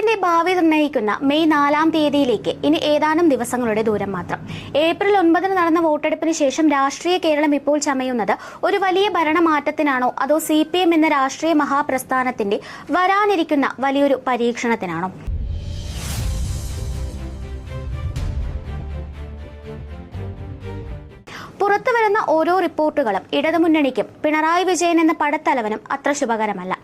കേരളത്തിന്റെ ഭാവി നിർണ്ണയിക്കുന്ന മെയ് 4-ാം തീയതിയിലേക്ക് ഇനി ഏതാനും ദിവസങ്ങളുടെ ദൂരം മാത്രം. ഏപ്രിൽ 9 നടന്ന വോട്ടെടുപ്പിന് ശേഷം രാഷ്ട്രീയ കേരളം ഇപ്പോൾ ചമയുന്നത് ഒരു വലിയ ഭരണമാറ്റത്തിനാണോ അതോ CPM എന്ന രാഷ്ട്രീയ മഹാപ്രസ്ഥാനത്തിന്റെ വരാനിരിക്കുന്ന വലിയൊരു പരീക്ഷണത്തിനാണോ? പുറത്തുവരുന്ന ഓരോ റിപ്പോർട്ടുകളും ഇടതുമുന്നണിക്കും പിണറായി വിജയൻ എന്ന പടത്തലവനും അത്ര ശുഭകരമല്ല.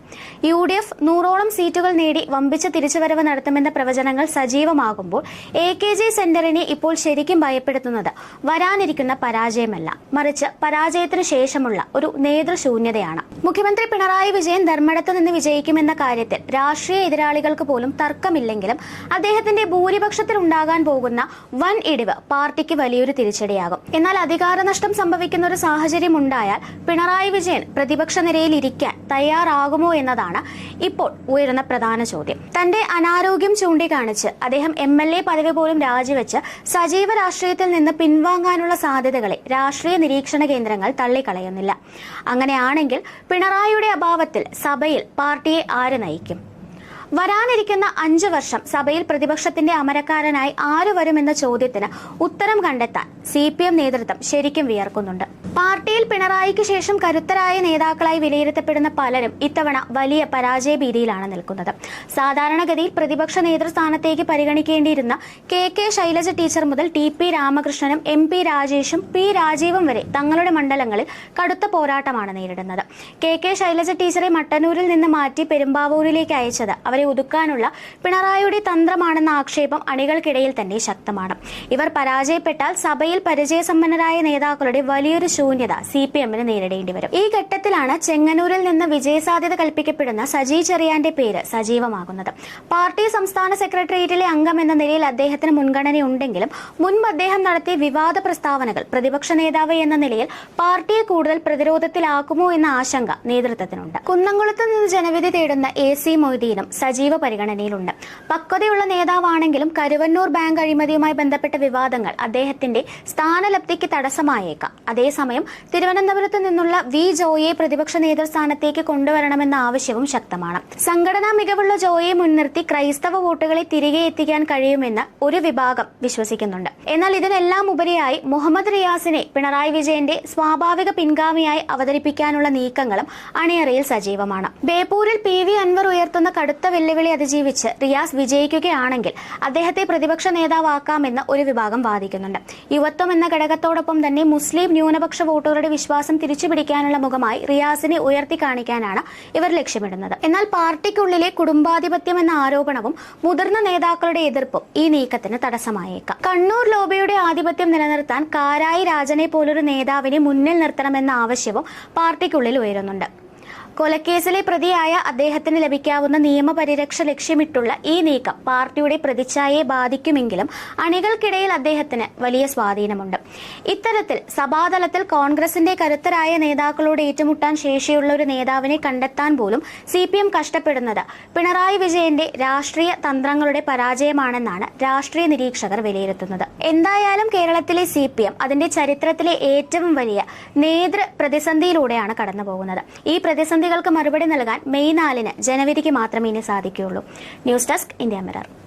UDF 100ഓളം സീറ്റുകൾ നേടി വമ്പിച്ച തിരിച്ചുവരവ് നടത്തുമെന്ന പ്രവചനങ്ങൾ സജീവമാകുമ്പോൾ AKG സെന്ററിനെ ഇപ്പോൾ ശരിക്കും ഭയപ്പെടുത്തുന്നത് വരാനിരിക്കുന്ന പരാജയമല്ല, മറിച്ച് പരാജയത്തിന് ശേഷമുള്ള ഒരു നേതൃശൂന്യതയാണ്. മുഖ്യമന്ത്രി പിണറായി വിജയൻ ധർമ്മടത്ത് നിന്ന് വിജയിക്കുമെന്ന കാര്യത്തിൽ രാഷ്ട്രീയ എതിരാളികൾക്ക് പോലും തർക്കമില്ലെങ്കിലും അദ്ദേഹത്തിന്റെ ഭൂരിപക്ഷത്തിൽ ഉണ്ടാകാൻ പോകുന്ന വൻ ഇടിവ് പാർട്ടിക്ക് വലിയൊരു തിരിച്ചടിയാകും. എന്നാൽ അധികാരനഷ്ടം സംഭവിക്കുന്ന ഒരു സാഹചര്യം ഉണ്ടായാൽ പിണറായി വിജയൻ പ്രതിപക്ഷ നിരയിൽ ഇരിക്കാൻ തയ്യാറാകുമോ എന്നതാണ് ഇപ്പോൾ ഉയരുന്ന പ്രധാന ചോദ്യം. തന്റെ അനാരോഗ്യം ചൂണ്ടിക്കാണിച്ച് അദ്ദേഹം MLA പദവി പോലും രാജിവെച്ച് സജീവ രാഷ്ട്രീയത്തിൽ നിന്ന് പിൻവാങ്ങാനുള്ള സാധ്യതകളെ രാഷ്ട്രീയ നിരീക്ഷണ കേന്ദ്രങ്ങൾ തള്ളിക്കളയുന്നില്ല. അങ്ങനെയാണെങ്കിൽ പിണറായിയുടെ അഭാവത്തിൽ സഭയിൽ പാർട്ടിയെ ആര് നയിക്കും? വരാനിരിക്കുന്ന 5 വർഷം സഭയിൽ പ്രതിപക്ഷത്തിന്റെ അമരക്കാരനായി ആര് വരുമെന്ന ചോദ്യത്തിന് ഉത്തരം കണ്ടെത്താൻ CPM നേതൃത്വം ശരിക്കും വിയർക്കുന്നുണ്ട്. പാർട്ടിയിൽ പിണറായിക്ക് ശേഷം കരുത്തരായ നേതാക്കളായി വിലയിരുത്തപ്പെടുന്ന പലരും ഇത്തവണ വലിയ പരാജയ ഭീതിയിലാണ് നിൽക്കുന്നത്. സാധാരണഗതിയിൽ പ്രതിപക്ഷ നേതൃസ്ഥാനത്തേക്ക് പരിഗണിക്കേണ്ടിയിരുന്ന KK ശൈലജ ടീച്ചർ മുതൽ TP രാമകൃഷ്ണനും MP രാജേഷും P രാജീവും വരെ തങ്ങളുടെ മണ്ഡലങ്ങളിൽ കടുത്ത പോരാട്ടമാണ് നേരിടുന്നത്. KK ശൈലജ ടീച്ചറെ മട്ടന്നൂരിൽ നിന്ന് മാറ്റി പെരുമ്പാവൂരിലേക്ക് അയച്ചത് അവരെ ഒതുക്കാനുള്ള പിണറായിയുടെ തന്ത്രമാണെന്ന ആക്ഷേപം അണികൾക്കിടയിൽ തന്നെ ശക്തമാണ്. ഇവർ പരാജയപ്പെട്ടാൽ സഭയിൽ പരിചയസമ്പന്നരായ നേതാക്കളുടെ വലിയൊരു ശൂന്യത CPM-ന് നേരിടേണ്ടി വരും. ഈ ഘട്ടത്തിലാണ് ചെങ്ങന്നൂരിൽ നിന്ന് വിജയസാധ്യത കൽപ്പിക്കപ്പെടുന്ന സജി ചെറിയാന്റെ പേര് സജീവമാകുന്നത്. പാർട്ടി സംസ്ഥാന സെക്രട്ടേറിയറ്റിലെ അംഗം എന്ന നിലയിൽ അദ്ദേഹത്തിന് മുൻഗണനയുണ്ടെങ്കിലും മുൻപ് അദ്ദേഹം നടത്തിയ വിവാദ പ്രസ്താവനകൾ പ്രതിപക്ഷ നേതാവ് എന്ന നിലയിൽ പാർട്ടിയെ കൂടുതൽ പ്രതിരോധത്തിലാക്കുമോ എന്ന ആശങ്ക നേതൃത്വത്തിനുണ്ട്. കുന്നംകുളത്ത് നിന്ന് ജനവിധി തേടുന്ന AC മൊയ്തീനും സജീവ പരിഗണനയിലുണ്ട്. പക്വതയുള്ള നേതാവാണെങ്കിലും കരുവന്നൂർ ബാങ്ക് അഴിമതിയുമായി ബന്ധപ്പെട്ട വിവാദങ്ങൾ അദ്ദേഹത്തിന്റെ സ്ഥാനലബ്ധിക്ക് തടസ്സമായേക്കാം. അതേസമയം തിരുവനന്തപുരത്ത് നിന്നുള്ള V ജോയിയെ പ്രതിപക്ഷ നേതൃസ്ഥാനത്തേക്ക് കൊണ്ടുവരണമെന്ന ആവശ്യവും ശക്തമാണ്. സംഘടനാ മികവുള്ള ജോയിയെ മുൻനിർത്തി ക്രൈസ്തവ വോട്ടുകളെ തിരികെ എത്തിക്കാൻ കഴിയുമെന്ന് ഒരു വിഭാഗം വിശ്വസിക്കുന്നുണ്ട്. എന്നാൽ ഇതിനെല്ലാം ഉപരിയായി മുഹമ്മദ് റിയാസിനെ പിണറായി വിജയന്റെ സ്വാഭാവിക പിൻഗാമിയായി അവതരിപ്പിക്കാനുള്ള നീക്കങ്ങളും അണിയറയിൽ സജീവമാണ്. ബേപ്പൂരിൽ PV അൻവർ ഉയർത്തുന്ന കടുത്ത വെല്ലുവിളി അതിജീവിച്ച് റിയാസ് വിജയിക്കുകയാണെങ്കിൽ അദ്ദേഹത്തെ പ്രതിപക്ഷ നേതാവാക്കാമെന്ന് ഒരു വിഭാഗം വാദിക്കുന്നുണ്ട്. യുവത്വം എന്ന ഘടകത്തോടൊപ്പം തന്നെ മുസ്ലിം ന്യൂനപക്ഷ വോട്ടുകളുടെ വിശ്വാസം തിരിച്ചുപിടിക്കാനുള്ള മുഖമായി റിയാസിനെ ഉയർത്തി കാണിക്കാനാണ് ഇവർ ലക്ഷ്യമിടുന്നത്. എന്നാൽ പാർട്ടിക്കുള്ളിലെ കുടുംബാധിപത്യം എന്ന ആരോപണവും മുതിർന്ന നേതാക്കളുടെ എതിർപ്പും ഈ നീക്കത്തിന് തടസ്സമായേക്കാം. കണ്ണൂർ ലോബിയുടെ ആധിപത്യം നിലനിർത്താൻ കാരായി രാജനെ പോലൊരു നേതാവിനെ മുന്നിൽ നിർത്തണമെന്ന ആവശ്യവും പാർട്ടിക്കുള്ളിൽ ഉയരുന്നുണ്ട്. കൊലക്കേസിലെ പ്രതിയായ അദ്ദേഹത്തിന് ലഭിക്കാവുന്ന നിയമപരിരക്ഷ ലക്ഷ്യമിട്ടുള്ള ഈ നീക്കം പാർട്ടിയുടെ പ്രതിച്ഛായയെ ബാധിക്കുമെങ്കിലും അണികൾക്കിടയിൽ അദ്ദേഹത്തിന് വലിയ സ്വാധീനമുണ്ട്. ഇത്തരത്തിൽ സഭാതലത്തിൽ കോൺഗ്രസിന്റെ കരുത്തരായ നേതാക്കളോട് ഏറ്റുമുട്ടാൻ ശേഷിയുള്ള ഒരു നേതാവിനെ കണ്ടെത്താൻ പോലും CPM കഷ്ടപ്പെടുന്നത് പിണറായി വിജയന്റെ രാഷ്ട്രീയ തന്ത്രങ്ങളുടെ പരാജയമാണെന്നാണ് രാഷ്ട്രീയ നിരീക്ഷകർ വിലയിരുത്തുന്നത്. എന്തായാലും കേരളത്തിലെ CPM അതിന്റെ ചരിത്രത്തിലെ ഏറ്റവും വലിയ നേതൃ പ്രതിസന്ധിയിലൂടെയാണ് കടന്നുപോകുന്നത്. ഈ പ്രതിസന്ധികൾക്ക് മറുപടി നൽകാൻ മെയ് 4-ന് ജനവിധിക്ക് മാത്രമേ ഇനി സാധിക്കുകയുള്ളൂ. News desk India mirror.